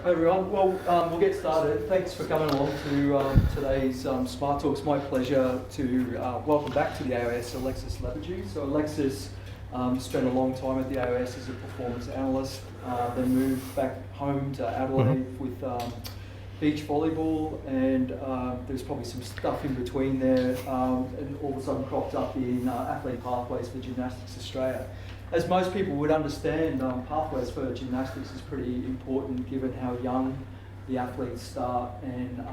Hi everyone. Well, we'll get started. Thanks for coming along to today's Smart Talk. It's my pleasure to welcome back to the AOS Alexis Lebedew. So Alexis spent a long time at the AOS as a performance analyst, then moved back home to Adelaide with beach volleyball, and there's probably some stuff in between there, and all of a sudden cropped up in athlete pathways for Gymnastics Australia. As most people would understand, pathways for gymnastics is pretty important given how young the athletes start, and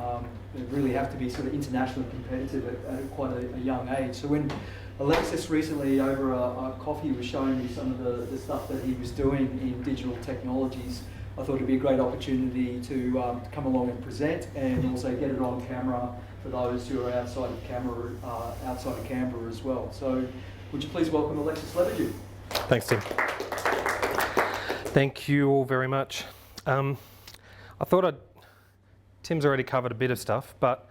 they really have to be sort of internationally competitive at quite a young age. So when Alexis recently over a coffee was showing me some of the stuff that he was doing in digital technologies, I thought it'd be a great opportunity to come along and present, and also get it on camera for those who are outside of Canberra as well. So would you please welcome Alexis Lebedew? Thanks, Tim. Thank you all very much. I thought Tim's already covered a bit of stuff, but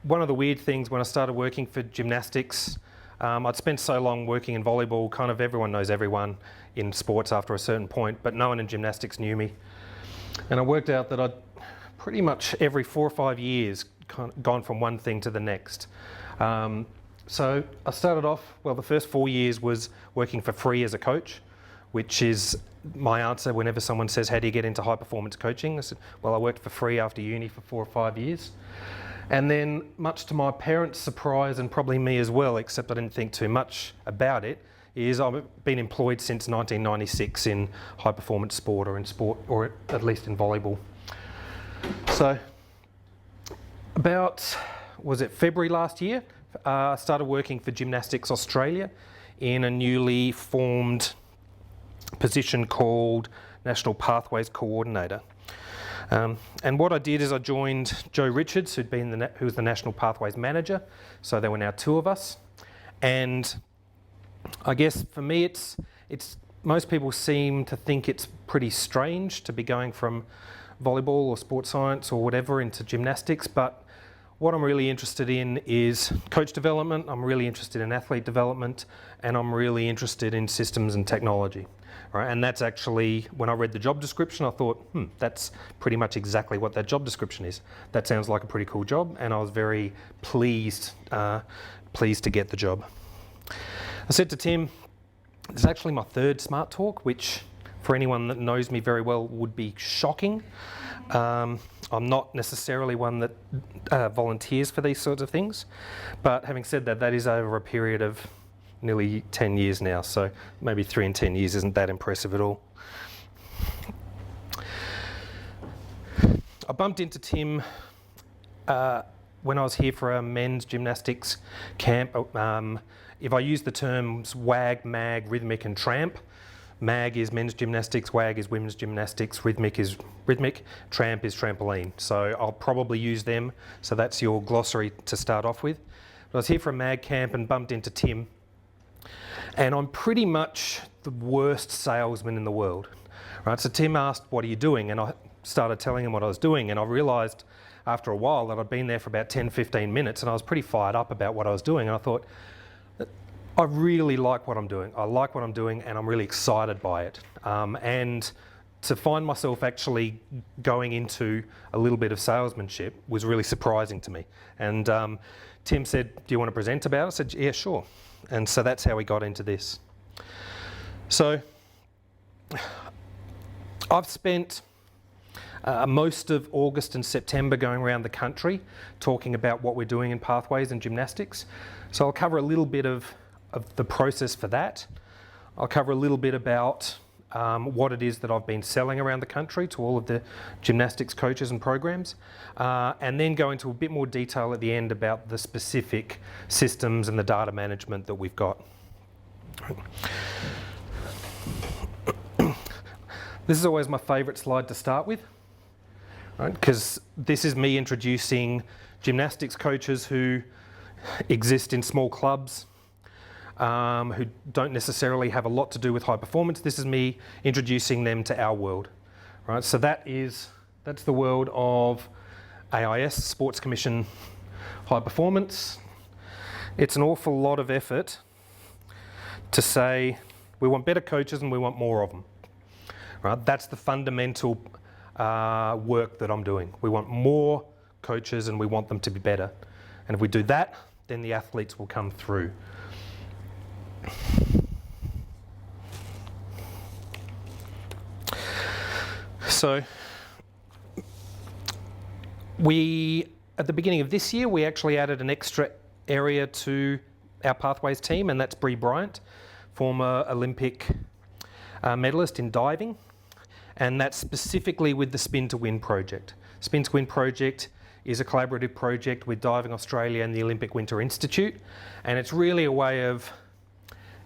one of the weird things when I started working for gymnastics, I'd spent so long working in volleyball, kind of everyone knows everyone in sports after a certain point, but no one in gymnastics knew me. And I worked out that I'd pretty much every 4 or 5 years gone from one thing to the next. So I started off, well, the first 4 years was working for free as a coach, which is my answer whenever someone says, how do you get into high performance coaching? I said, well, I worked for free after uni for 4 or 5 years. And then, much to my parents' surprise, and probably me as well, except I didn't think too much about it, is I've been employed since 1996 in high performance sport, or at least in volleyball. So about, was it February last year? I started working for Gymnastics Australia in a newly formed position called National Pathways Coordinator. And what I did is I joined Joe Richards, who was the National Pathways Manager. So there were now 2 of us. And I guess for me, it's most people seem to think it's pretty strange to be going from volleyball or sports science or whatever into gymnastics, but what I'm really interested in is coach development, I'm really interested in athlete development, and I'm really interested in systems and technology. Right? And that's actually, when I read the job description, I thought, that's pretty much exactly what that job description is. That sounds like a pretty cool job, and I was very pleased to get the job. I said to Tim, it's actually my 3rd Smart Talk, which for anyone that knows me very well would be shocking. I'm not necessarily one that volunteers for these sorts of things, but having said that, that is over a period of nearly 10 years now, so maybe 3 and 10 years isn't that impressive at all. I bumped into Tim when I was here for a men's gymnastics camp. If I use the terms WAG, MAG, rhythmic and tramp, MAG is men's gymnastics, WAG is women's gymnastics, rhythmic is rhythmic, tramp is trampoline. So I'll probably use them, so that's your glossary to start off with. But I was here for a MAG camp and bumped into Tim, and I'm pretty much the worst salesman in the world. Right? So Tim asked, what are you doing? And I started telling him what I was doing, and I realised after a while that I'd been there for about 10-15 minutes and I was pretty fired up about what I was doing, and I thought, I really like what I'm doing. I like what I'm doing and I'm really excited by it. And to find myself actually going into a little bit of salesmanship was really surprising to me. And Tim said, do you want to present about it? I said, yeah, sure. And so that's how we got into this. So I've spent most of August and September going around the country talking about what we're doing in pathways and gymnastics. So I'll cover a little bit of the process for that. I'll cover a little bit about what it is that I've been selling around the country to all of the gymnastics coaches and programs, and then go into a bit more detail at the end about the specific systems and the data management that we've got. This is always my favourite slide to start with, right? Because this is me introducing gymnastics coaches who exist in small clubs, who don't necessarily have a lot to do with high performance. This is me introducing them to our world, right? So that's the world of AIS, Sports Commission High Performance. It's an awful lot of effort to say we want better coaches and we want more of them, right? That's the fundamental work that I'm doing. We want more coaches and we want them to be better. And if we do that, then the athletes will come through. So at the beginning of this year, we actually added an extra area to our Pathways team, and that's Bree Bryant, former Olympic medalist in diving, and that's specifically with the Spin to Win project. Spin to Win project is a collaborative project with Diving Australia and the Olympic Winter Institute, and it's really a way of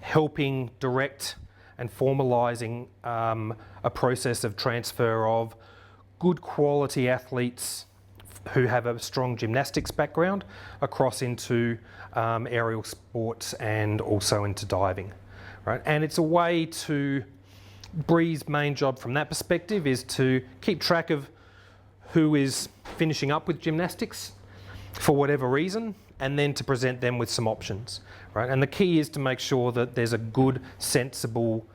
helping direct and formalising a process of transfer of good quality athletes who have a strong gymnastics background across into aerial sports and also into diving, right? And it's a way to, Bree's main job from that perspective is to keep track of who is finishing up with gymnastics for whatever reason, and then to present them with some options, right? And the key is to make sure that there's a good, sensible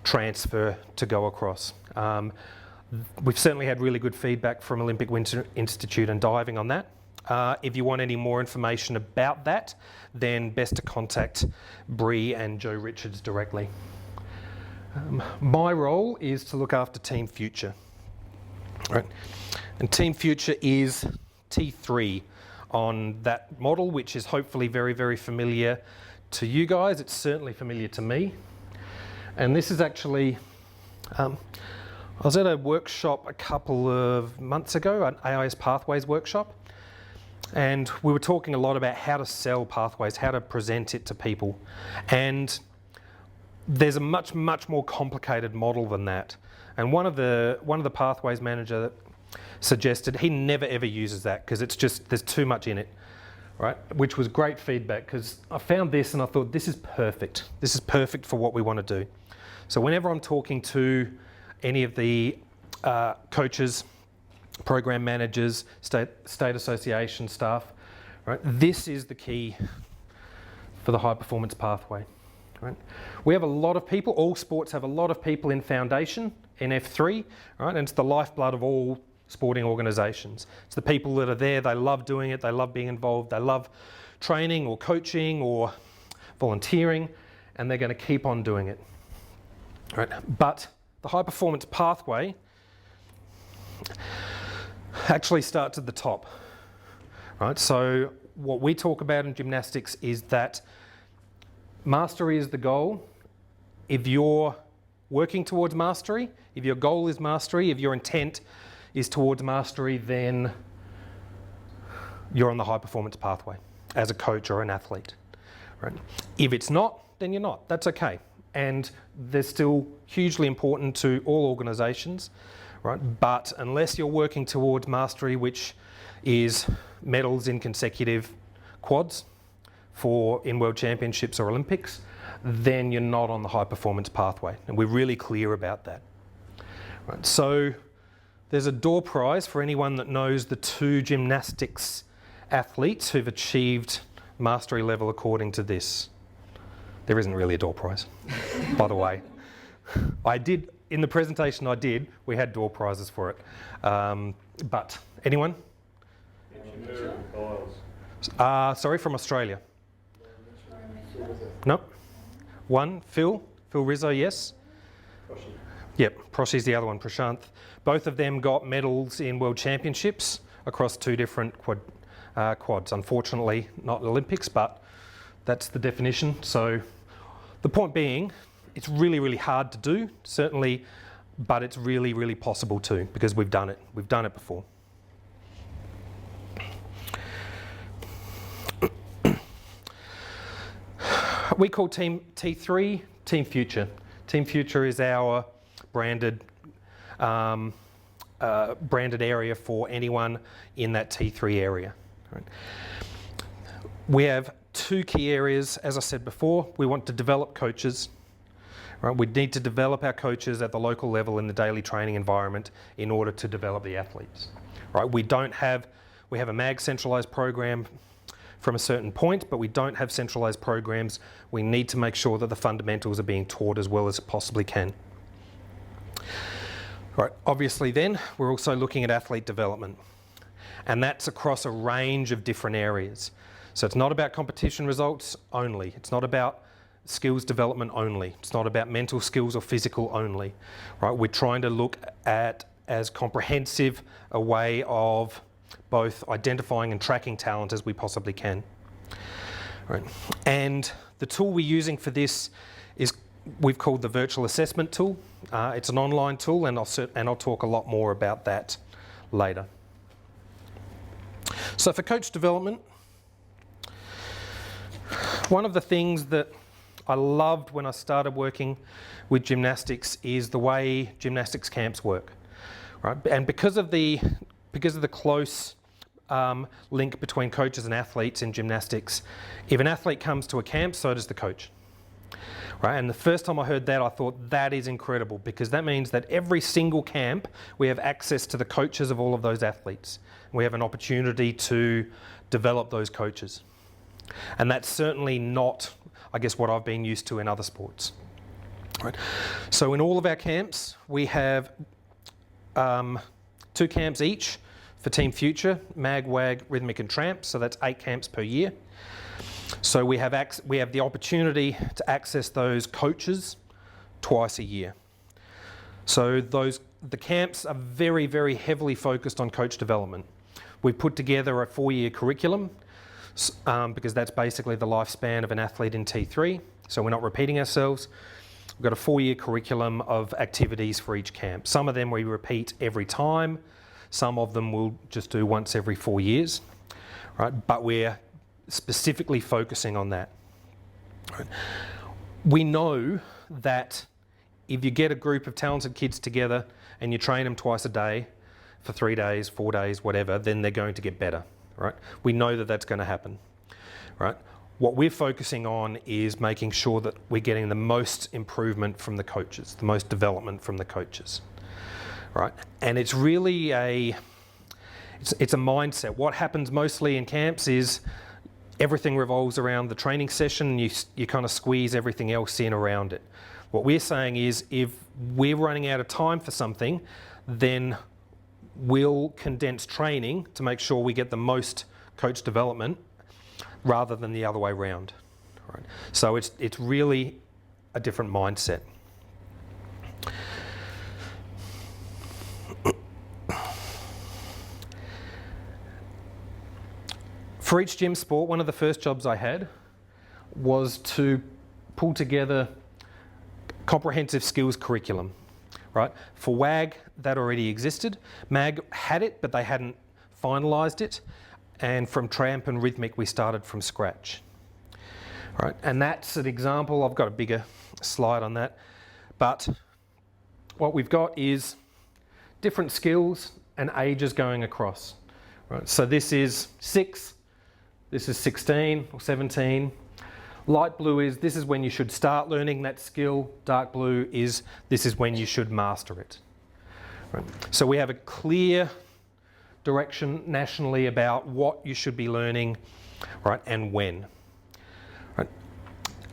transfer to go across. We've certainly had really good feedback from Olympic Winter Institute and diving on that. If you want any more information about that, then best to contact Bree and Joe Richards directly. My role is to look after Team Future. Right. And Team Future is T3 on that model, which is hopefully very, very familiar to you guys. It's certainly familiar to me. And this is actually, I was at a workshop a couple of months ago, an AIS Pathways workshop, and we were talking a lot about how to sell Pathways, how to present it to people. And there's a much, much more complicated model than that. And one of the Pathways manager suggested he never ever uses that because it's just, there's too much in it, right? Which was great feedback, because I found this and I thought, this is perfect. This is perfect for what we want to do. So whenever I'm talking to any of the coaches, program managers, state association staff, right, this is the key for the high performance pathway. Right? We have a lot of people, all sports have a lot of people in foundation, in F3, right? And it's the lifeblood of all sporting organisations. It's the people that are there, they love doing it, they love being involved, they love training or coaching or volunteering, and they're going to keep on doing it. Right? But the high performance pathway actually starts at the top. Right? So what we talk about in gymnastics is that mastery is the goal. If you're working towards mastery, if your goal is mastery, if your intent is towards mastery, then you're on the high performance pathway as a coach or an athlete. Right? If it's not, then you're not. That's okay. And they're still hugely important to all organisations, right? But unless you're working towards mastery, which is medals in consecutive quads in World Championships or Olympics, then you're not on the high performance pathway. And we're really clear about that. Right, so there's a door prize for anyone that knows the 2 gymnastics athletes who've achieved mastery level according to this. There isn't really a door prize, by the way. I did, in the presentation I did, we had door prizes for it. But anyone? Sorry, from Australia. Nope. One, Phil Rizzo, yes. Yep, Proshi's the other one, Prashanth. Both of them got medals in World Championships across 2 different quads. Unfortunately, not Olympics, but that's the definition. So the point being, it's really, really hard to do, certainly, but it's really, really possible too, because we've done it. We've done it before. We call Team T3 Team Future. Team Future is our branded area for anyone in that T3 area. Right. We have 2 key areas, as I said before. We want to develop coaches. Right? We need to develop our coaches at the local level in the daily training environment in order to develop the athletes. Right? We have a MAG centralised program from a certain point, but we don't have centralised programs. We need to make sure that the fundamentals are being taught as well as possibly can. Right, obviously then, we're also looking at athlete development, and that's across a range of different areas. So it's not about competition results only. It's not about skills development only. It's not about mental skills or physical only, right? We're trying to look at as comprehensive a way of both identifying and tracking talent as we possibly can. Right. And the tool we're using for this is we've called the virtual assessment tool. It's an online tool, and I'll talk a lot more about that later. So for coach development, one of the things that I loved when I started working with gymnastics is the way gymnastics camps work, right? And because of the close link between coaches and athletes in gymnastics, if an athlete comes to a camp, so does the coach, right? And the first time I heard that, I thought that is incredible, because that means that every single camp we have access to the coaches of all of those athletes. We have an opportunity to develop those coaches, and that's certainly not, I guess, what I've been used to in other sports. Right. So in all of our camps, we have 2 camps each for Team Future, MAG, WAG, Rhythmic and Tramp, so that's 8 camps per year. So we have the opportunity to access those coaches twice a year. So the camps are very, very heavily focused on coach development. We've put together a 4-year curriculum, because that's basically the lifespan of an athlete in T3, so we're not repeating ourselves. We've got a 4-year curriculum of activities for each camp. Some of them we repeat every time, some of them we'll just do once every 4 years, right? But we're specifically focusing on that. Right? We know that if you get a group of talented kids together and you train them twice a day for 3 days, 4 days, whatever, then they're going to get better. Right? We know that that's going to happen, right? What we're focusing on is making sure that we're getting the most improvement from the coaches, the most development from the coaches, right? And it's really it's a mindset. What happens mostly in camps is everything revolves around the training session, and you kind of squeeze everything else in around it. What we're saying is, if we're running out of time for something, then we'll condense training to make sure we get the most coach development rather than the other way around. Right? So it's really a different mindset. For each gym sport, one of the first jobs I had was to pull together comprehensive skills curriculum. Right? For WAG, that already existed. MAG had it, but they hadn't finalised it. And from Tramp and Rhythmic, we started from scratch. Right? And that's an example. I've got a bigger slide on that. But what we've got is different skills and ages going across. Right? So this is 6, this is 16 or 17. Light blue is this is when you should start learning that skill. Dark blue is this is when you should master it. Right. So we have a clear direction nationally about what you should be learning, right, and when. Right.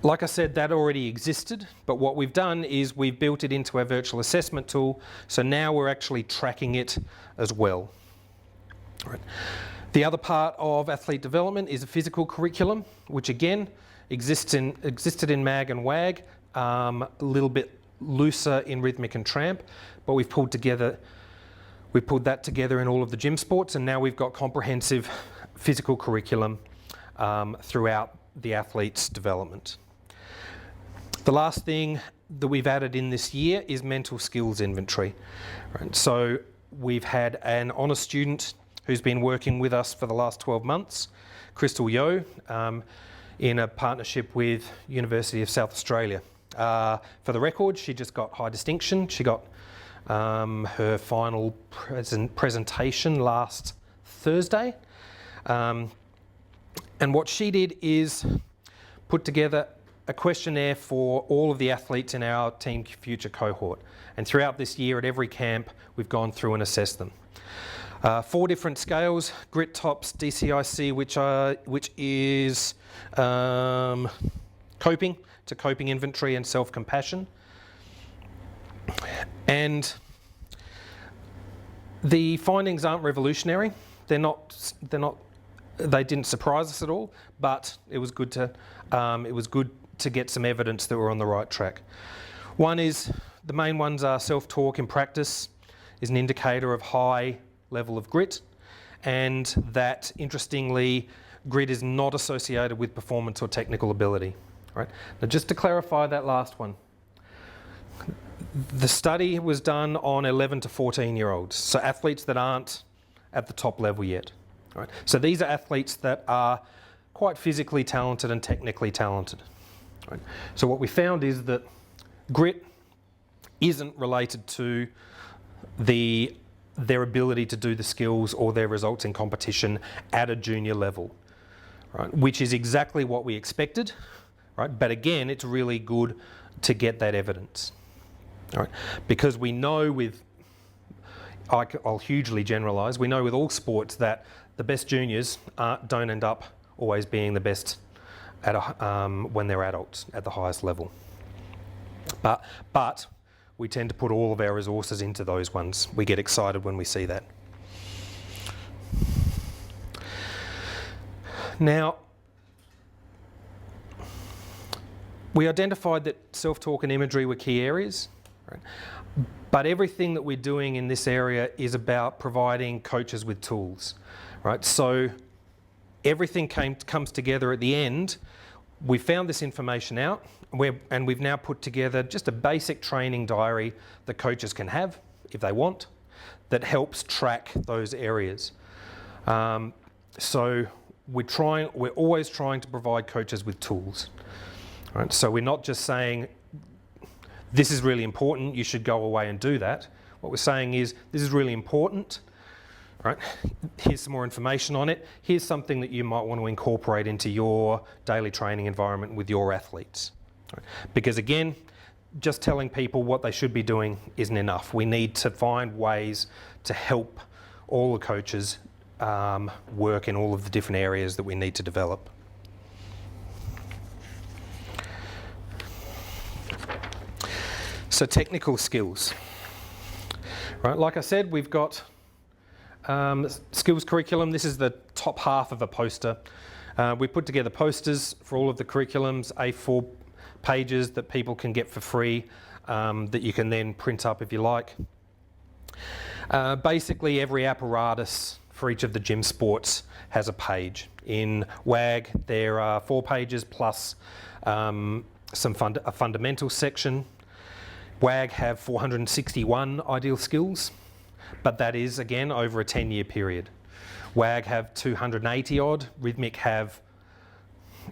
Like I said, that already existed, but what we've done is we've built it into our virtual assessment tool, so now we're actually tracking it as well. Right. The other part of athlete development is a physical curriculum, which again existed in MAG and WAG, a little bit looser in Rhythmic and Tramp, but we've pulled that together in all of the gym sports, and now we've got comprehensive physical curriculum throughout the athlete's development. The last thing that we've added in this year is mental skills inventory. Right? So we've had an honours student who's been working with us for the last 12 months, Crystal Yo, in a partnership with University of South Australia. For the record, she just got high distinction. She got her final presentation last Thursday. And what she did is put together a questionnaire for all of the athletes in our Team Future cohort. And throughout this year at every camp, we've gone through and assessed them. 4 different scales: grit, TOPS, DCIC, which is coping, to coping inventory and self-compassion. And The findings aren't revolutionary. They didn't surprise us at all, but it was good to get some evidence that we're on the right track. One is, the main ones are self-talk in practice is an indicator of high level of grit, and that, interestingly, grit is not associated with performance or technical ability. Right? Now, just to clarify that last one, the study was done on 11 to 14-year-olds, so athletes that aren't at the top level yet. Right? So these are athletes that are quite physically talented and technically talented. Right? So what we found is that grit isn't related to their ability to do the skills or their results in competition at a junior level, right? Which is exactly what we expected, right? But again, it's really good to get that evidence, right? Because we know I'll hugely generalise, we know with all sports that the best juniors don't end up always being the best when they're adults at the highest level. But we tend to put all of our resources into those ones. We get excited when we see that. Now, we identified that self-talk and imagery were key areas, right? But everything that we're doing in this area is about providing coaches with tools, right? So everything comes together at the end. We found this information out, and we've now put together just a basic training diary that coaches can have, if they want, that helps track those areas. So we're always trying to provide coaches with tools. Right? So we're not just saying, this is really important, you should go away and do that. What we're saying is, this is really important, right? Here's some more information on it. Here's something that you might want to incorporate into your daily training environment with your athletes. Right? Because again, just telling people what they should be doing isn't enough. We need to find ways to help all the coaches work in all of the different areas that we need to develop. So technical skills. Right, like I said, we've got skills curriculum. This is the top half of a poster. We put together posters for all of the curriculums, A4 pages that people can get for free, that you can then print up if you like. Basically, every apparatus for each of the gym sports has a page. In WAG, there are 4 pages plus a fundamental section. WAG have 461 ideal skills, but that is, again, over a 10-year period. WAG have 280 odd, Rhythmic have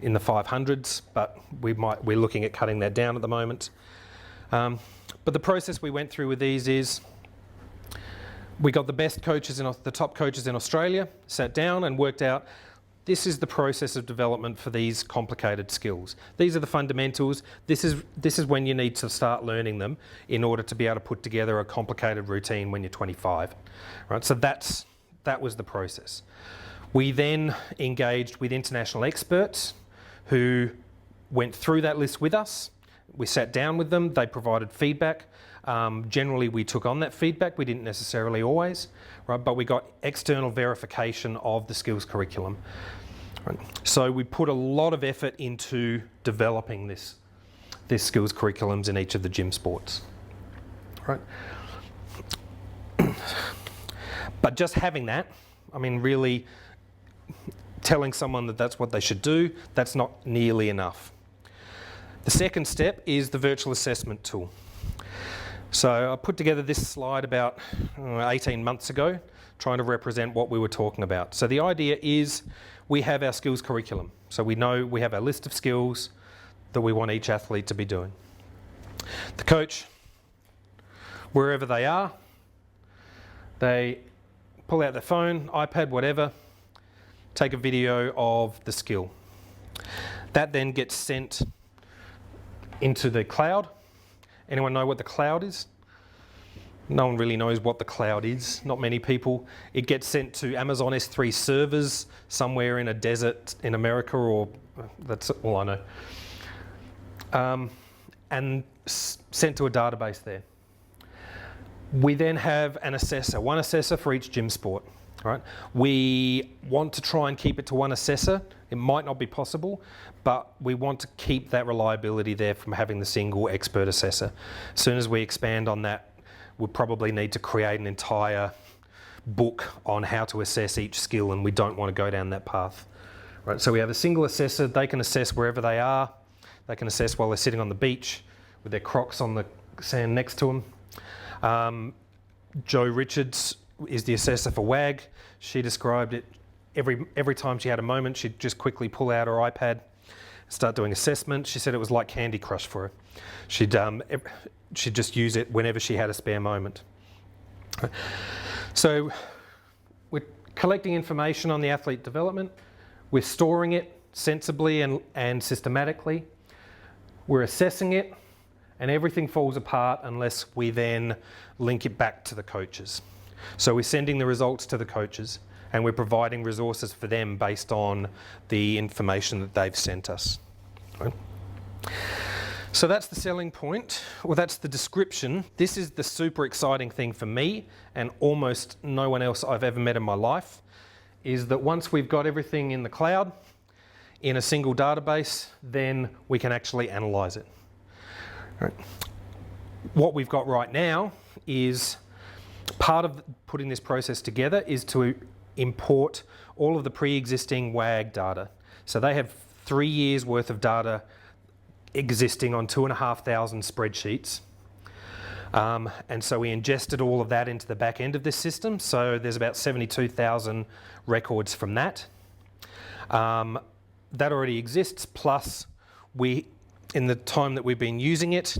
in the 500s, but we're looking at cutting that down at the moment. But the process we went through with these is, we got the best coaches, the top coaches in Australia, sat down and worked out, this is the process of development for these complicated skills. These are the fundamentals. This is when you need to start learning them in order to be able to put together a complicated routine when you're 25. Right? So that was the process. We then engaged with international experts who went through that list with us. We sat down with them. They provided feedback. Generally, we took on that feedback. We didn't necessarily always, right? But we got external verification of the skills curriculum. Right? So we put a lot of effort into developing this skills curriculums in each of the gym sports. Right? But just having that, I mean, really telling someone that that's what they should do, that's not nearly enough. The second step is the virtual assessment tool. So I put together this slide about 18 months ago, trying to represent what we were talking about. So the idea is we have our skills curriculum. So we know we have our list of skills that we want each athlete to be doing. The coach, wherever they are, they pull out their phone, iPad, whatever, take a video of the skill. That then gets sent into the cloud. Anyone know what the cloud is? No one really knows what the cloud is, not many people. It gets sent to Amazon S3 servers somewhere in a desert in America, or that's all I know. And sent to a database there. We then have an assessor, one assessor for each gym sport. Right? We want to try and keep it to one assessor. It might not be possible, but we want to keep that reliability there from having the single expert assessor. As soon as we expand on that, we'll probably need to create an entire book on how to assess each skill, and we don't want to go down that path. Right? So we have a single assessor. They can assess wherever they are. They can assess while they're sitting on the beach with their Crocs on the sand next to them. Jo Richards is the assessor for WAG. She described it every time she had a moment, she'd just quickly pull out her iPad, start doing assessment. She said it was like Candy Crush for her. She'd just use it whenever she had a spare moment. So we're collecting information on the athlete development. We're storing it sensibly and systematically. We're assessing it, and everything falls apart unless we then link it back to the coaches. So we're sending the results to the coaches, and we're providing resources for them based on the information that they've sent us. Right? So that's the selling point, or that's the description. This is the super exciting thing for me and almost no one else I've ever met in my life, is that once we've got everything in the cloud, in a single database, then we can actually analyse it. Right. What we've got right now is part of putting this process together is to import all of the pre-existing WAG data. So they have 3 years worth of data existing on 2,500 spreadsheets. And so we ingested all of that into the back end of this system. So there's about 72,000 records from that. That already exists, plus in the time that we've been using it,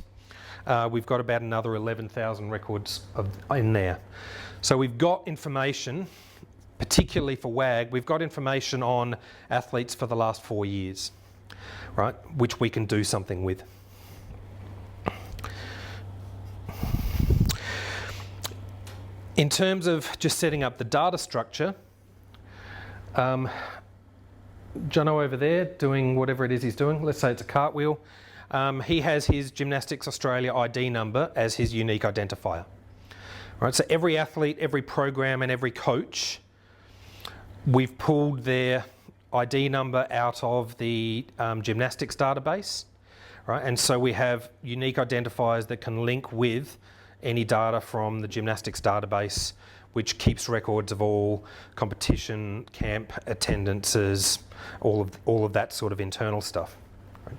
we've got about another 11,000 records in there. So we've got information, particularly for WAG, we've got information on athletes for the last 4 years, right, which we can do something with. In terms of just setting up the data structure, Jono over there doing whatever it is he's doing, let's say it's a cartwheel, he has his Gymnastics Australia ID number as his unique identifier. Right, so every athlete, every program and every coach, we've pulled their ID number out of the gymnastics database, right? And so we have unique identifiers that can link with any data from the gymnastics database, which keeps records of all competition, camp attendances, all of that sort of internal stuff. Right?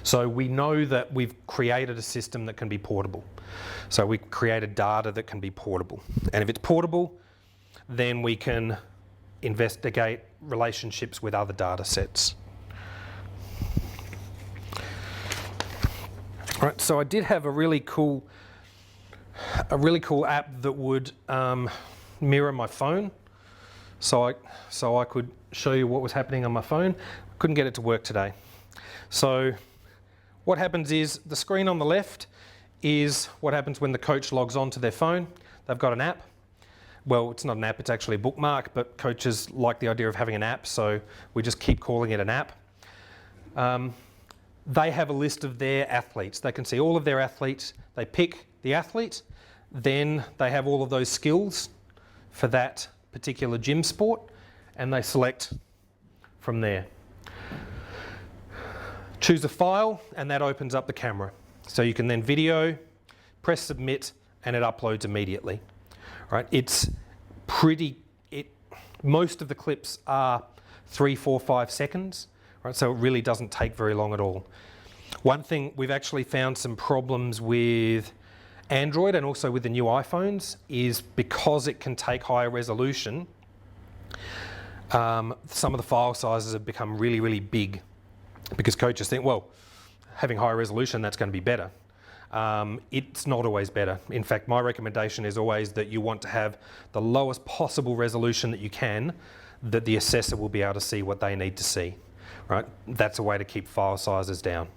So we know that we've created a system that can be portable. So we created data that can be portable. And if it's portable, then we can investigate relationships with other data sets. All right, so I did have a really cool app that would mirror my phone, so I could show you what was happening on my phone. Couldn't get it to work today. So what happens is the screen on the left is what happens when the coach logs on to their phone. They've got an app. Well, it's not an app, it's actually a bookmark, but coaches like the idea of having an app, so we just keep calling it an app. They have a list of their athletes. They can see all of their athletes. They pick the athlete, then they have all of those skills for that particular gym sport, and they select from there. Choose a file, and that opens up the camera. So you can then video, press submit, and it uploads immediately. Right? Most of the clips are 3, 4, 5 seconds, right? So it really doesn't take very long at all. One thing, we've actually found some problems with Android and also with the new iPhones is because it can take higher resolution, some of the file sizes have become really, really big because coaches think, well, having higher resolution, that's going to be better. It's not always better. In fact, my recommendation is always that you want to have the lowest possible resolution that you can, that the assessor will be able to see what they need to see. Right? That's a way to keep file sizes down.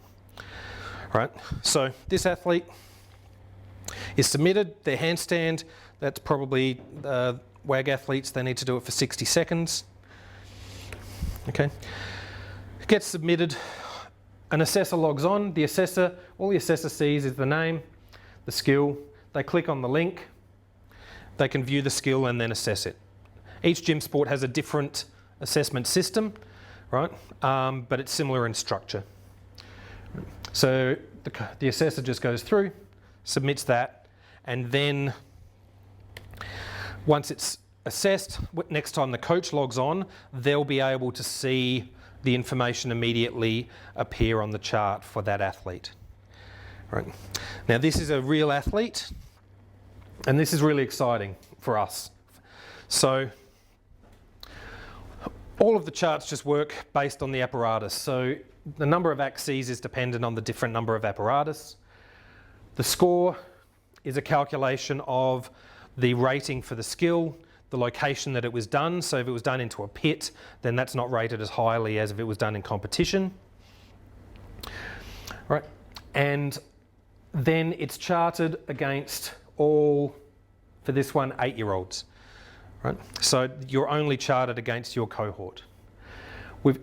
Right? So this athlete is submitted, their handstand, that's probably WAG athletes, they need to do it for 60 seconds. Okay. It gets submitted. An assessor logs on. All the assessor sees is the name, the skill. they click on the link, they can view the skill and then assess it. Each gym sport has a different assessment system, right? But it's similar in structure. So the assessor just goes through, submits that, and then once it's assessed, next time the coach logs on, they'll be able to see the information immediately appear on the chart for that athlete. Right. Now this is a real athlete, and this is really exciting for us. So all of the charts just work based on the apparatus. So the number of axes is dependent on the different number of apparatus. The score is a calculation of the rating for the skill, the location that it was done. So if it was done into a pit, then that's not rated as highly as if it was done in competition. Right. And then it's charted against all, for this one, 8-year-olds. Right? So you're only charted against your cohort.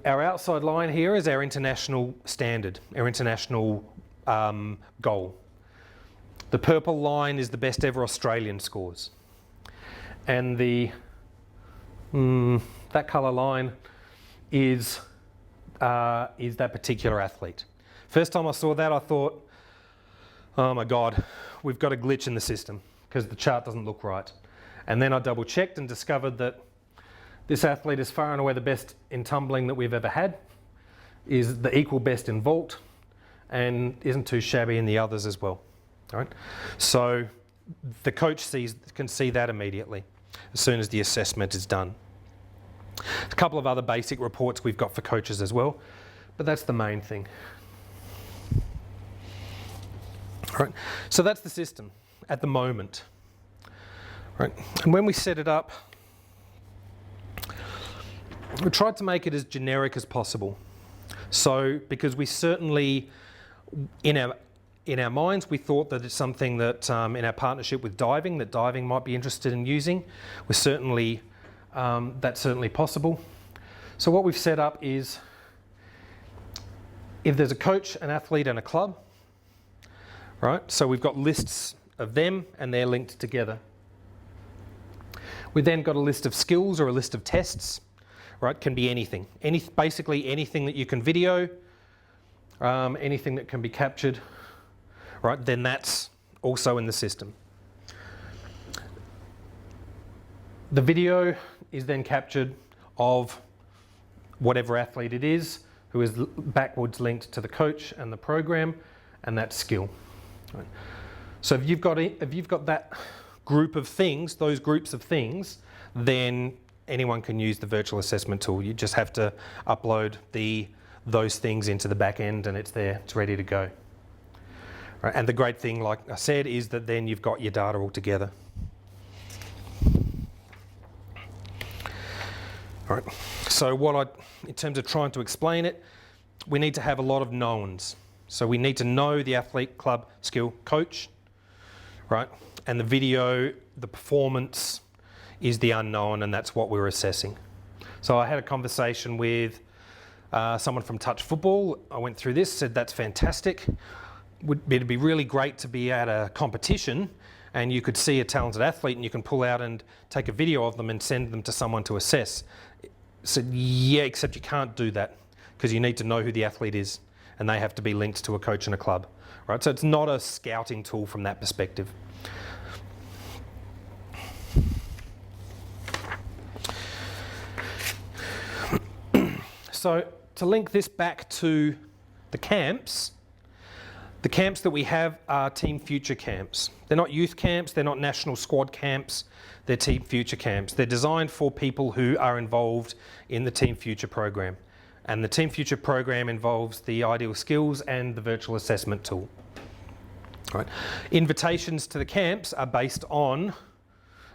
Our outside line here is our international standard, our international goal. The purple line is the best ever Australian scores. And that colour line is that particular athlete. First time I saw that, I thought, oh my God, we've got a glitch in the system because the chart doesn't look right. And then I double checked and discovered that this athlete is far and away the best in tumbling that we've ever had, is the equal best in vault, and isn't too shabby in the others as well. All right? So the coach can see that immediately as soon as the assessment is done. A couple of other basic reports we've got for coaches as well, but that's the main thing. All right, so that's the system at the moment. Right. And when we set it up, we tried to make it as generic as possible. So, because we certainly, in our minds, we thought that it's something that in our partnership with diving, that diving might be interested in using. We're certainly, that's certainly possible. So what we've set up is, if there's a coach, an athlete and a club, right? So we've got lists of them and they're linked together. We've then got a list of skills or a list of tests, right? Can be anything. Basically anything that you can video, anything that can be captured, right? Then that's also in the system. The video is then captured of whatever athlete it is, who is backwards linked to the coach and the program and that skill. Right. So if you've got that group of things, those groups of things, then anyone can use the virtual assessment tool. You just have to upload those things into the back end and it's there, it's ready to go. Right. And the great thing, like I said, is that then you've got your data all together. All right. So in terms of trying to explain it, we need to have a lot of knowns. So we need to know the athlete, club, skill, coach, right? And the video, the performance is the unknown, and that's what we're assessing. So I had a conversation with someone from Touch Football. I went through this, said that's fantastic. It'd be really great to be at a competition and you could see a talented athlete and you can pull out and take a video of them and send them to someone to assess. So yeah, except you can't do that because you need to know who the athlete is and they have to be linked to a coach and a club, right? So it's not a scouting tool from that perspective. So to link this back to the camps that we have are Team Future camps. They're not youth camps, they're not national squad camps, they're Team Future camps. They're designed for people who are involved in the Team Future program. And the Team Future program involves the ideal skills and the virtual assessment tool. Right. Invitations to the camps are based on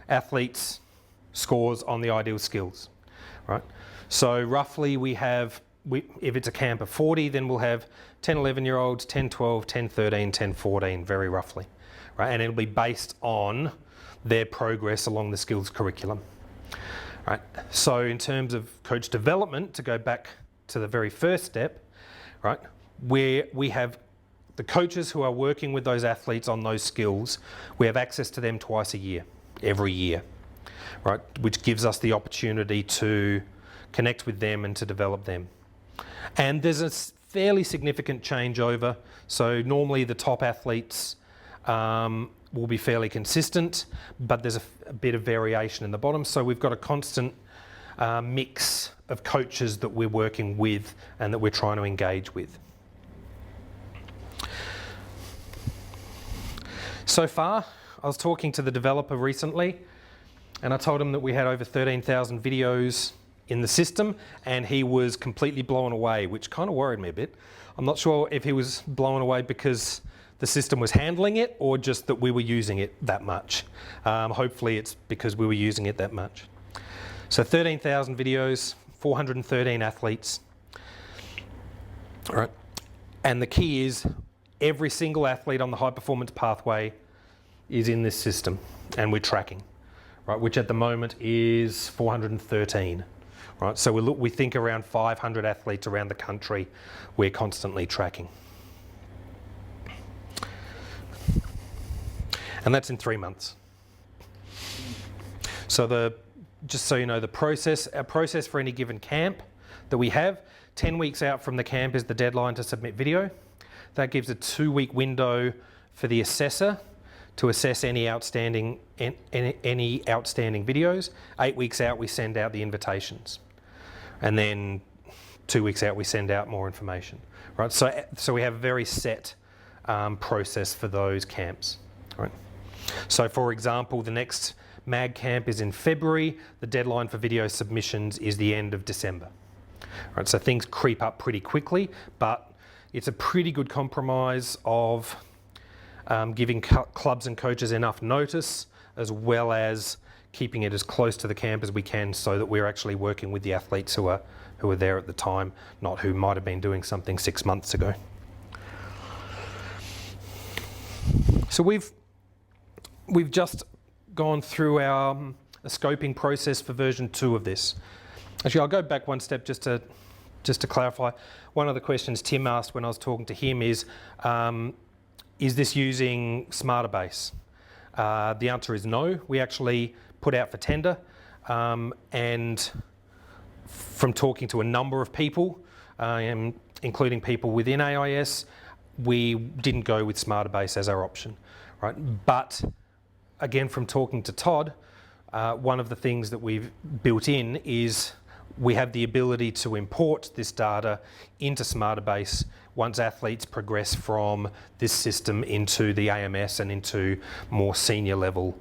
athletes' scores on the ideal skills. Right. So roughly we have, if it's a camp of 40, then we'll have 10, 11-year-olds, 10, 12, 10, 13, 10, 14, very roughly. Right. And it'll be based on their progress along the skills curriculum. Right. So in terms of coach development, to go back to the very first step, right, where we have The coaches who are working with those athletes on those skills, we have access to them twice a year, every year, right? Which gives us the opportunity to connect with them and to develop them. And there's a fairly significant changeover. So normally the top athletes will be fairly consistent, but there's a bit of variation in the bottom. So we've got a constant mix of coaches that we're working with and that we're trying to engage with. So far, I was talking to the developer recently, and I told him that we had over 13,000 videos in the system, and he was completely blown away, which kind of worried me a bit. I'm not sure if he was blown away because the system was handling it or just that we were using it that much. Hopefully it's because we were using it that much. So 13,000 videos, 413 athletes. All right. And the key is every single athlete on the high performance pathway is in this system and we're tracking, right? Which at the moment is 413. Right, so we think around 500 athletes around the country we're constantly tracking. And that's in 3 months. So just so you know, our process for any given camp that we have, 10 weeks out from the camp is the deadline to submit video. That gives a 2-week window for the assessor to assess any outstanding videos. 8 weeks out, we send out the invitations. And then 2 weeks out, we send out more information, right? So we have a very set process for those camps, right? So for example, the next MAG camp is in February. The deadline for video submissions is the end of December, right? So things creep up pretty quickly, but it's a pretty good compromise of giving clubs and coaches enough notice, as well as keeping it as close to the camp as we can so that we're actually working with the athletes who are there at the time, not who might have been doing something 6 months ago. So we've just gone through our scoping process for version 2 of this. Actually, I'll go back one step just to clarify. One of the questions Tim asked when I was talking to him is this using SmarterBase? The answer is no. We actually put out for tender, and from talking to a number of people, including people within AIS, we didn't go with SmarterBase as our option, right? But again, from talking to Todd, one of the things that we've built in is we have the ability to import this data into SmarterBase once athletes progress from this system into the AMS and into more senior level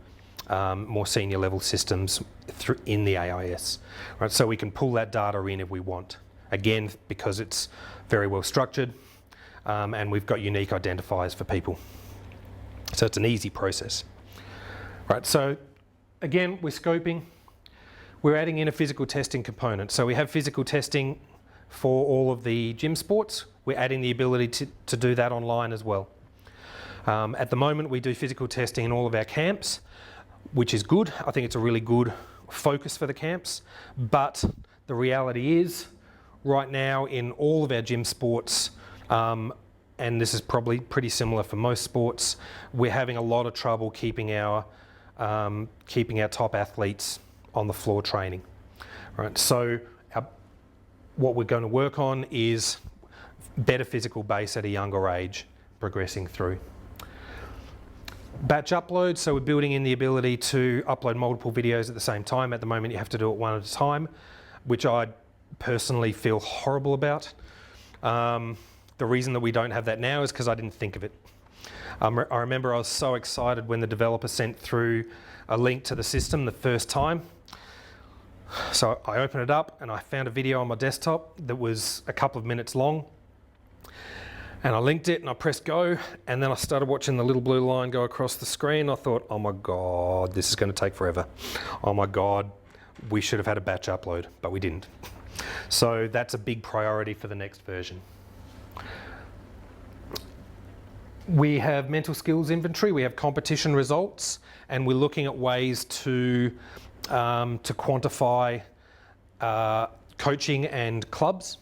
systems in the AIS. Right, so we can pull that data in if we want. Again, because it's very well structured, and we've got unique identifiers for people. So it's an easy process. Right, so again, we're scoping. We're adding in a physical testing component. So we have physical testing for all of the gym sports. We're adding the ability to do that online as well. At the moment, we do physical testing in all of our camps, which is good. I think it's a really good focus for the camps. But the reality is, right now in all of our gym sports, and this is probably pretty similar for most sports, we're having a lot of trouble keeping our top athletes on the floor training. Right, so what we're going to work on is better physical base at a younger age, progressing through. Batch upload, so we're building in the ability to upload multiple videos at the same time. At the moment, you have to do it one at a time, which I personally feel horrible about. The reason that we don't have that now is because I didn't think of it. I remember I was so excited when the developer sent through a link to the system the first time. So I opened it up and I found a video on my desktop that was a couple of minutes long. And I linked it and I pressed go, and then I started watching the little blue line go across the screen. I thought, oh my God, this is going to take forever. Oh my God, we should have had a batch upload, but we didn't. So that's a big priority for the next version. We have mental skills inventory, we have competition results, and we're looking at ways to quantify coaching and clubs,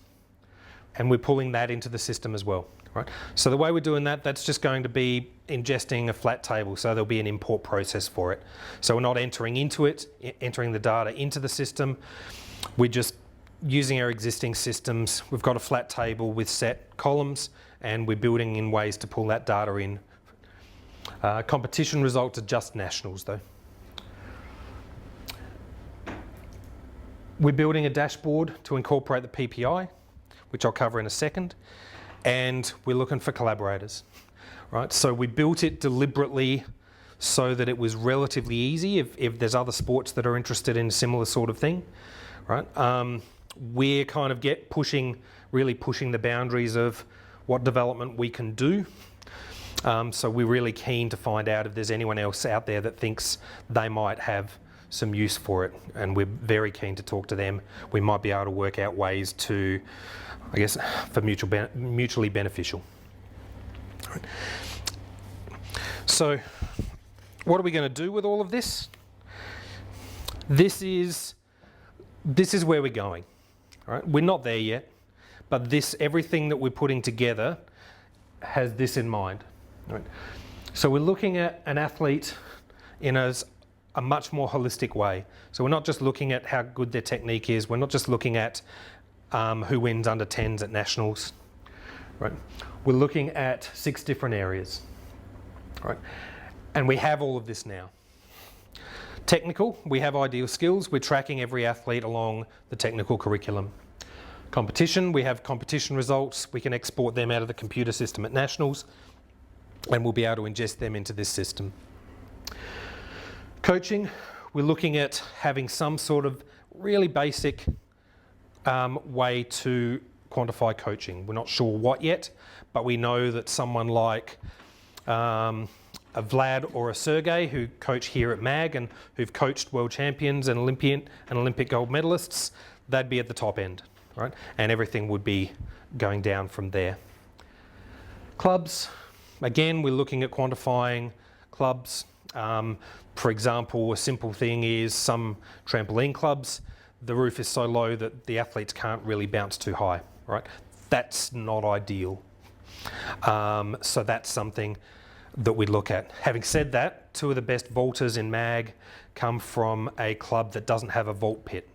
and we're pulling that into the system as well. right? So the way we're doing that, that's just going to be ingesting a flat table, so there'll be an import process for it. So we're not entering into it, entering the data into the system. We're just using our existing systems. We've got a flat table with set columns, and we're building in ways to pull that data in. Competition results are just nationals though. We're building a dashboard to incorporate the PPI, which I'll cover in a second, and we're looking for collaborators, right? So we built it deliberately so that it was relatively easy if there's other sports that are interested in a similar sort of thing, right? We're kind of really pushing the boundaries of what development we can do. So we're really keen to find out if there's anyone else out there that thinks they might have some use for it, and we're very keen to talk to them. We might be able to work out ways to, I guess, for mutually beneficial. Right. So what are we going to do with all of this? This is where we're going. Right? We're not there yet, but everything that we're putting together has this in mind. Right? So we're looking at an athlete in a much more holistic way. So we're not just looking at how good their technique is. We're not just looking at who wins under 10s at nationals. Right? We're looking at 6 different areas. Right? And we have all of this now. Technical, we have ideal skills. We're tracking every athlete along the technical curriculum. Competition, we have competition results. We can export them out of the computer system at nationals, and we'll be able to ingest them into this system. Coaching, we're looking at having some sort of really basic way to quantify coaching. We're not sure what yet, but we know that someone like a Vlad or a Sergey, who coach here at MAG and who've coached world champions and Olympic gold medalists, they'd be at the top end, right? And everything would be going down from there. Clubs, again, we're looking at quantifying clubs. For example, a simple thing is some trampoline clubs, the roof is so low that the athletes can't really bounce too high, right? That's not ideal. So that's something that we look at. Having said that, 2 of the best vaulters in MAG come from a club that doesn't have a vault pit,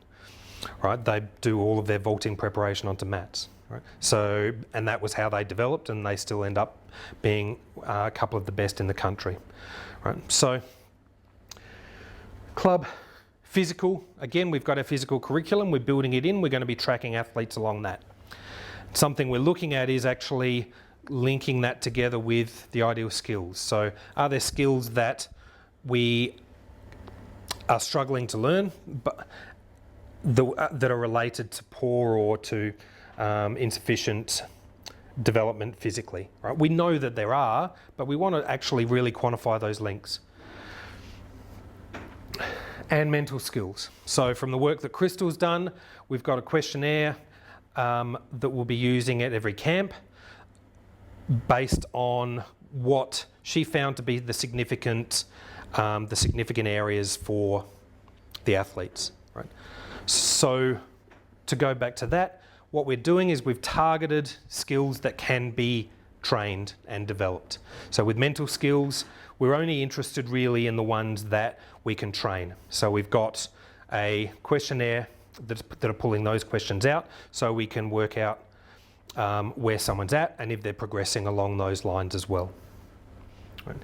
right? They do all of their vaulting preparation onto mats, right? So, and that was how they developed, and they still end up being a couple of the best in the country, right? So, club, physical, again, we've got our physical curriculum, we're building it in, we're going to be tracking athletes along that. Something we're looking at is actually linking that together with the ideal skills. So are there skills that we are struggling to learn but that are related to poor or to insufficient development physically, right? We know that there are, but we want to actually really quantify those links. And mental skills. So from the work that Crystal's done, we've got a questionnaire that we'll be using at every camp based on what she found to be the significant areas for the athletes, right? So to go back to that, what we're doing is we've targeted skills that can be trained and developed. So with mental skills, we're only interested really in the ones that we can train. So we've got a questionnaire that are pulling those questions out so we can work out where someone's at and if they're progressing along those lines as well. Right.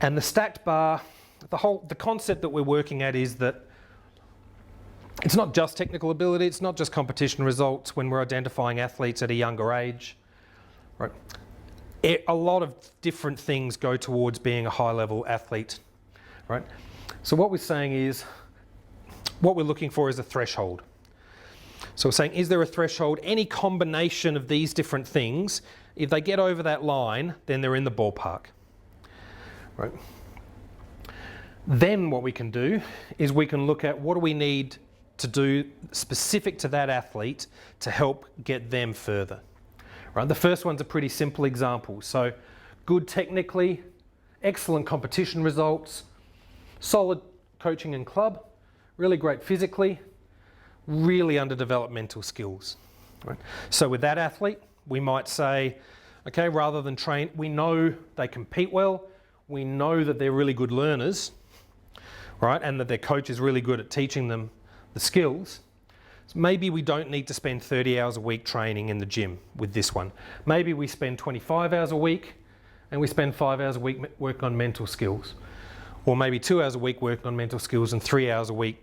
And the stacked bar, the concept that we're working at is that it's not just technical ability, it's not just competition results when we're identifying athletes at a younger age. Right. A lot of different things go towards being a high-level athlete, right? So what we're saying is, what we're looking for is a threshold. So we're saying, is there a threshold? Any combination of these different things, if they get over that line, then they're in the ballpark, right? Then what we can do is we can look at what do we need to do specific to that athlete to help get them further. Right, the first one's a pretty simple example. So good technically, excellent competition results, solid coaching and club, really great physically, really underdeveloped mental skills. Right? So with that athlete, we might say, okay, rather than train, we know they compete well, we know that they're really good learners, right, and that their coach is really good at teaching them the skills. So maybe we don't need to spend 30 hours a week training in the gym with this one. Maybe we spend 25 hours a week and we spend 5 hours a week working on mental skills. Or maybe 2 hours a week working on mental skills and 3 hours a week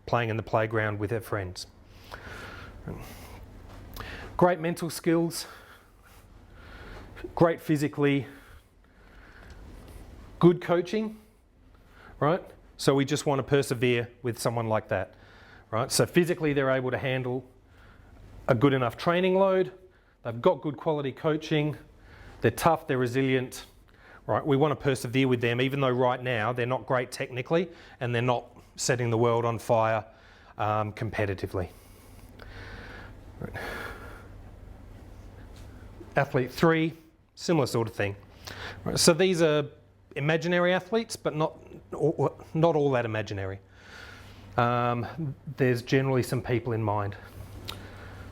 playing in the playground with their friends. Great mental skills, great physically, good coaching, right? So we just want to persevere with someone like that, right? So physically they're able to handle a good enough training load, they've got good quality coaching, they're tough, they're resilient, right? We want to persevere with them even though right now they're not great technically and they're not setting the world on fire competitively. Right. Athlete 3, similar sort of thing. Right, so these are imaginary athletes, but not all that imaginary. There's generally some people in mind.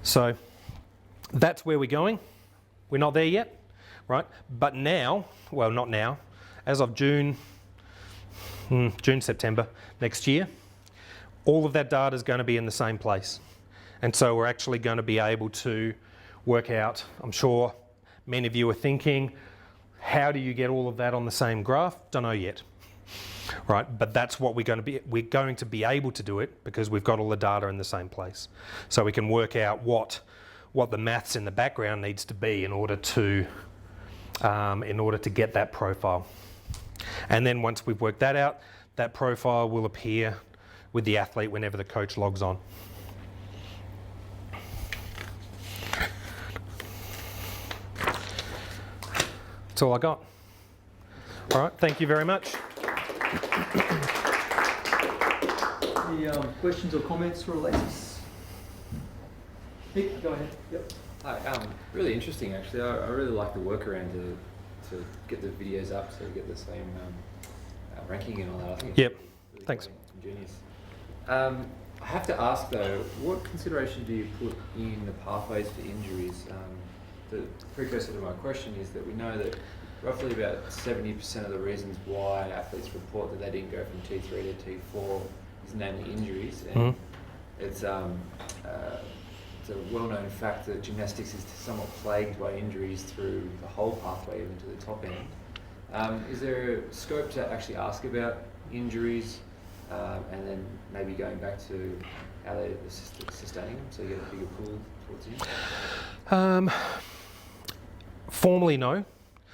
So that's where we're going. We're not there yet, right? But now, well, not now, as of June, September next year, all of that data is going to be in the same place. And so we're actually going to be able to work out, I'm sure many of you are thinking, how do you get all of that on the same graph? Don't know yet, right? But that's what we're going to be able to do it because we've got all the data in the same place. So we can work out what the maths in the background needs to be in order to get that profile. And then once we've worked that out, that profile will appear with the athlete whenever the coach logs on. That's all I got. All right, thank you very much. Any questions or comments for Alexis? Nick, go ahead. Yep. Hi, really interesting actually. I really like the workaround to get the videos up so you get the same ranking and all that. I think it's Yep, really thanks. ingenious. I have to ask though, what consideration do you put in the pathways for injuries? The precursor to my question is that we know that roughly about 70% of the reasons why athletes report that they didn't go from T3 to T4 is namely injuries. And it's a well-known fact that gymnastics is somewhat plagued by injuries through the whole pathway, even to the top end. Is there a scope to actually ask about injuries and then maybe going back to how they're sustaining them so you get a bigger pool towards you? Formally, no.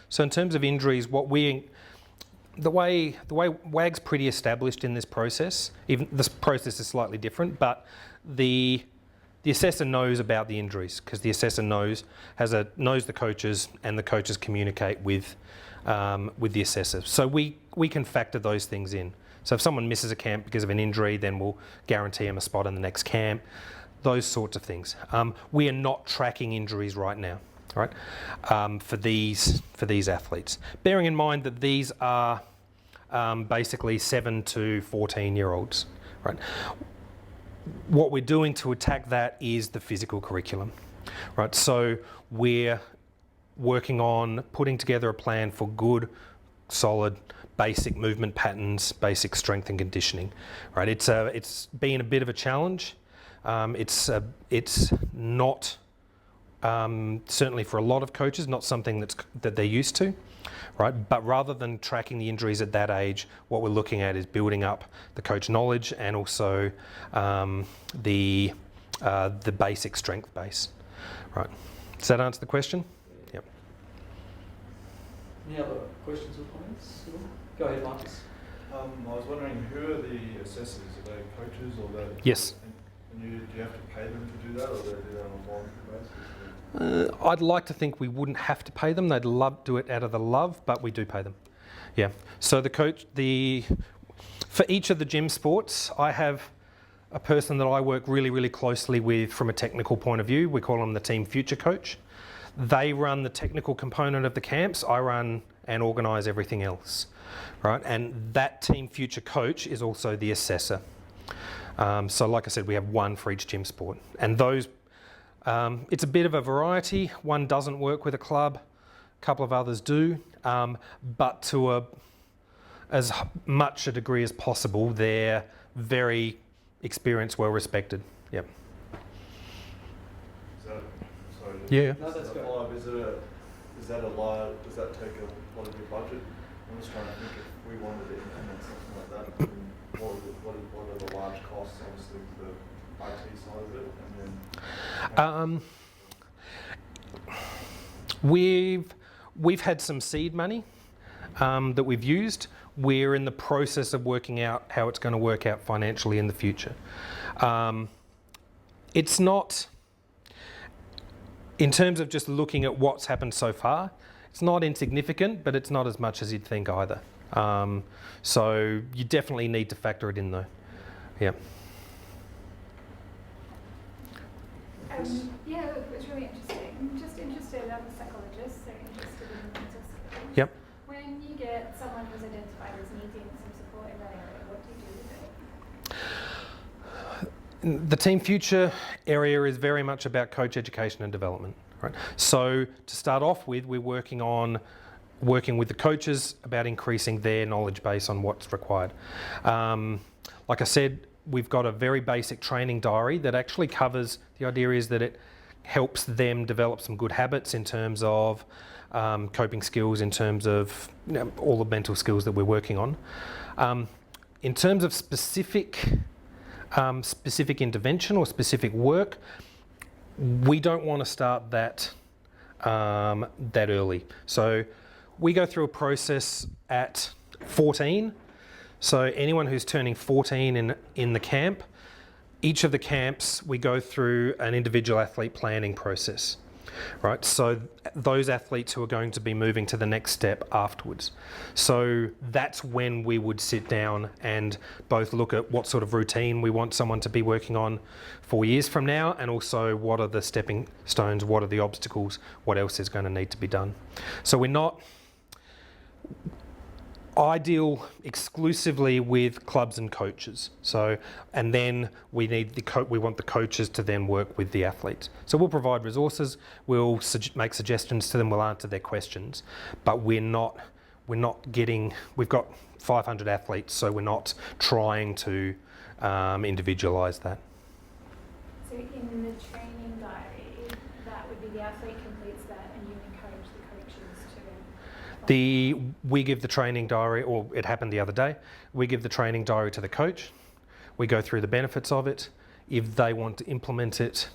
So in terms of injuries, the way WAG's pretty established in this process. Even this process is slightly different, but the assessor knows about the injuries because the assessor knows the coaches, and the coaches communicate with the assessor. So we can factor those things in. So if someone misses a camp because of an injury, then we'll guarantee them a spot in the next camp. Those sorts of things. We are not tracking injuries right now. Right, for these athletes. Bearing in mind that these are basically 7 to 14-year-olds. Right. What we're doing to attack that is the physical curriculum. Right. So we're working on putting together a plan for good, solid, basic movement patterns, basic strength and conditioning. Right. It's been a bit of a challenge. It's not. Certainly for a lot of coaches, not something that they're used to, right? But rather than tracking the injuries at that age, what we're looking at is building up the coach knowledge and also the basic strength base, right? Does that answer the question? Yep. Any other questions or comments? Go ahead, Marcus. I was wondering, who are the assessors? Are they coaches or they? Yes. And do you have to pay them to do that, or do they do that on a voluntary basis? I'd like to think we wouldn't have to pay them. They'd do it out of the love, but we do pay them. Yeah. So for each of the gym sports, I have a person that I work really, really closely with from a technical point of view. We call them the team future coach. They run the technical component of the camps. I run and organise everything else, right? And that team future coach is also the assessor. So like I said, we have one for each gym sport, and those It's a bit of a variety. One doesn't work with a club, a couple of others do, but to as much a degree as possible, they're very experienced, well respected. Yep. Sorry, Yeah. No, that's good. is that a lot? Does that take a lot of your budget? I'm just trying to think if we wanted to implement something like that. What are the large costs, obviously, the IT side of it, and then We've had some seed money that we've used. We're in the process of working out how it's going to work out financially in the future. It's not, in terms of just looking at what's happened so far, it's not insignificant, but it's not as much as you'd think either. So you definitely need to factor it in though. Yeah. Yeah, it was really interesting. Just interested, I'm a psychologist, so interested in the mental skills. Yep. When you get someone who's identified as needing some support in that area, what do you do with it? The Team Future area is very much about coach education and development. Right. So to start off with, we're working with the coaches about increasing their knowledge base on what's required. Like I said, we've got a very basic training diary that actually covers, the idea is that it helps them develop some good habits in terms of coping skills, in terms of all the mental skills that we're working on. In terms of specific intervention or specific work, we don't want to start that early. So we go through a process at 14. So anyone who's turning 14 in the camp, each of the camps we go through an individual athlete planning process, right? So those athletes who are going to be moving to the next step afterwards. So that's when we would sit down and both look at what sort of routine we want someone to be working on 4 years from now, and also what are the stepping stones, what are the obstacles, what else is going to need to be done. So we're not ideal exclusively with clubs and coaches. So, and then we need we want the coaches to then work with the athletes. So we'll provide resources, we'll make suggestions to them, we'll answer their questions, but we're not getting, we've got 500 athletes, so we're not trying to individualise that. So in the training diary, that would be the athlete completes that and you encourage the coaches to... We give the training diary, or it happened the other day, we give the training diary to the coach, we go through the benefits of it. If they want to implement it,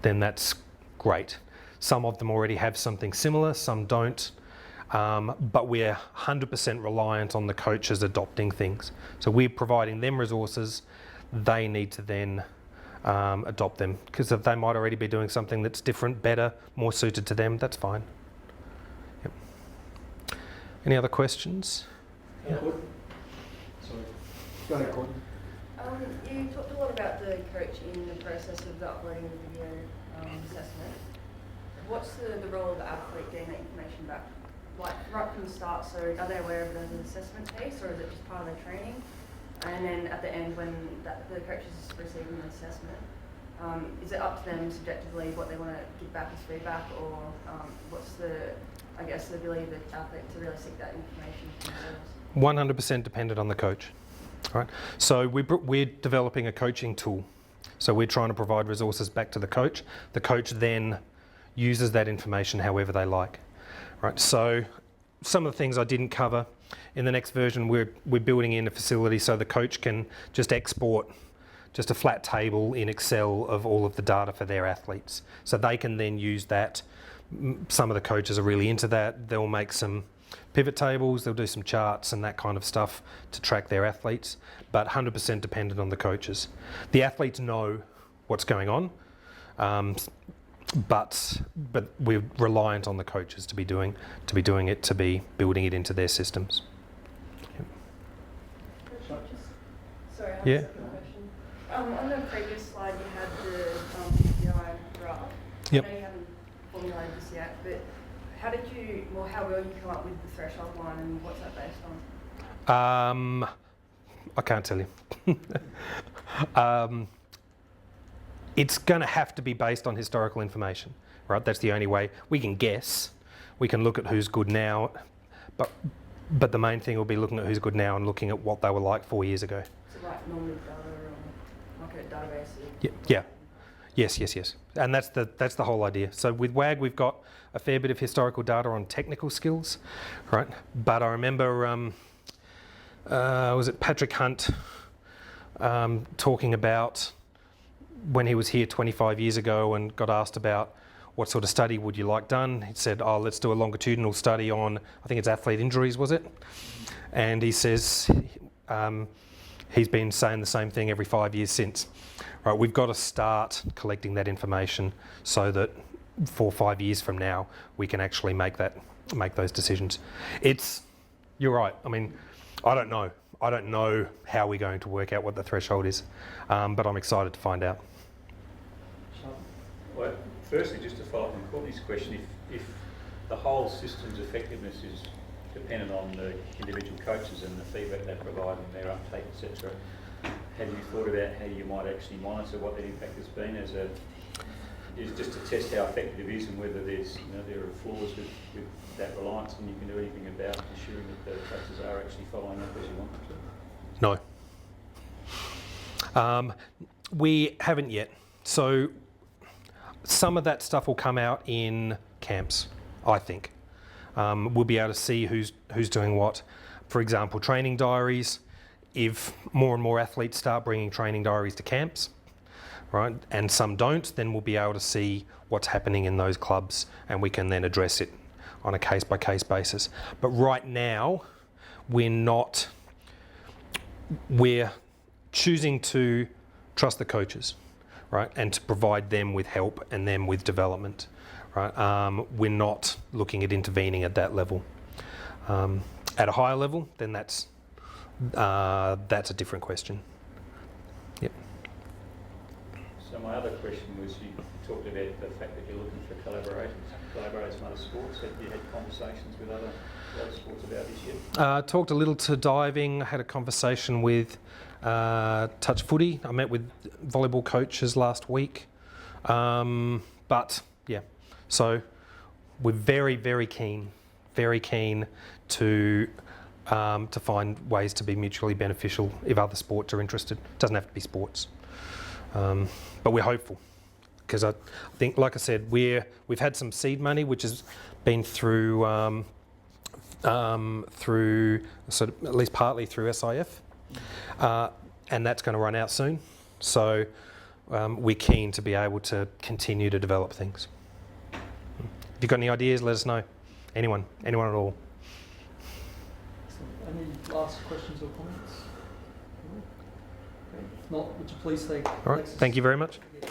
then that's great. Some of them already have something similar, some don't, but we're 100% reliant on the coaches adopting things. So we're providing them resources, they need to then adopt them, because if they might already be doing something that's different, better, more suited to them, that's fine. Any other questions? Yeah. Sorry. Go ahead, Courtney. You talked a lot about the coach in the process of the uploading of the video assessment. What's the role of the athlete getting that information back? Like right from the start, so are they aware of it as an assessment piece, or is it just part of their training? And then at the end, when the coach is receiving the assessment, is it up to them subjectively what they want to give back as feedback, or what's the ability of the athlete to really seek that information for themselves? 100% dependent on the coach. Right. So we're developing a coaching tool. So we're trying to provide resources back to the coach. The coach then uses that information however they like. Right. So some of the things I didn't cover, in the next version we're building in a facility so the coach can just export just a flat table in Excel of all of the data for their athletes. So they can then use that. Some of the coaches are really into that. They'll make some pivot tables, they'll do some charts and that kind of stuff to track their athletes, but 100% dependent on the coaches. The athletes know what's going on, but we're reliant on the coaches to be doing it, to be building it into their systems. Sorry, I have Yeah. a second question. On the previous slide you had the PPI graph. Yep. I know you haven't formulated this yet, but how will you come up with the threshold line, and what's that based on? I can't tell you. it's going to have to be based on historical information, right? That's the only way. We can guess, we can look at who's good now, but the main thing will be looking at who's good now and looking at what they were like 4 years ago. So like normative data, like a database. Yeah. Yes. And that's the whole idea. So with WAG, we've got a fair bit of historical data on technical skills, right? But I remember, was it Patrick Hunt talking about when he was here 25 years ago and got asked about what sort of study would you like done. He said, oh, let's do a longitudinal study on, I think it's athlete injuries, was it? And he says, he's been saying the same thing every 5 years since. Right, we've got to start collecting that information so that 4 or 5 years from now we can actually make those decisions. You're right. I mean, I don't know how we're going to work out what the threshold is, but I'm excited to find out. Well, firstly, just to follow up on Courtney's question, if the whole system's effectiveness is dependent on the individual coaches and the feedback they provide and their uptake, etc., have you thought about how you might actually monitor what that impact has been is just to test how effective it is and whether there are flaws with that reliance and you can do anything about ensuring that the coaches are actually following up as you want them to? No. We haven't yet. So some of that stuff will come out in camps, I think. We'll be able to see who's doing what. For example, training diaries. If more and more athletes start bringing training diaries to camps, right, and some don't, then we'll be able to see what's happening in those clubs and we can then address it on a case-by-case basis. But right now, we're choosing to trust the coaches, right, and to provide them with help and them with development, right. We're not looking at intervening at that level. At a higher level, then that's a different question. Yep. So my other question was, you talked about the fact that you're looking for collaborators from other sports. Have you had conversations with other sports about this yet? Talked a little to diving. I had a conversation with touch footy. I met with volleyball coaches last week. But yeah, so we're very, very keen to find ways to be mutually beneficial if other sports are interested. It doesn't have to be sports. But we're hopeful because I think, like I said, we've had some seed money which has been through sort of at least partly through SIF, and that's going to run out soon. So we're keen to be able to continue to develop things. If you've got any ideas, let us know. Anyone at all. Any last questions or comments? Okay. If not, would you please thank All right, Alexis? thank you very much. Yeah.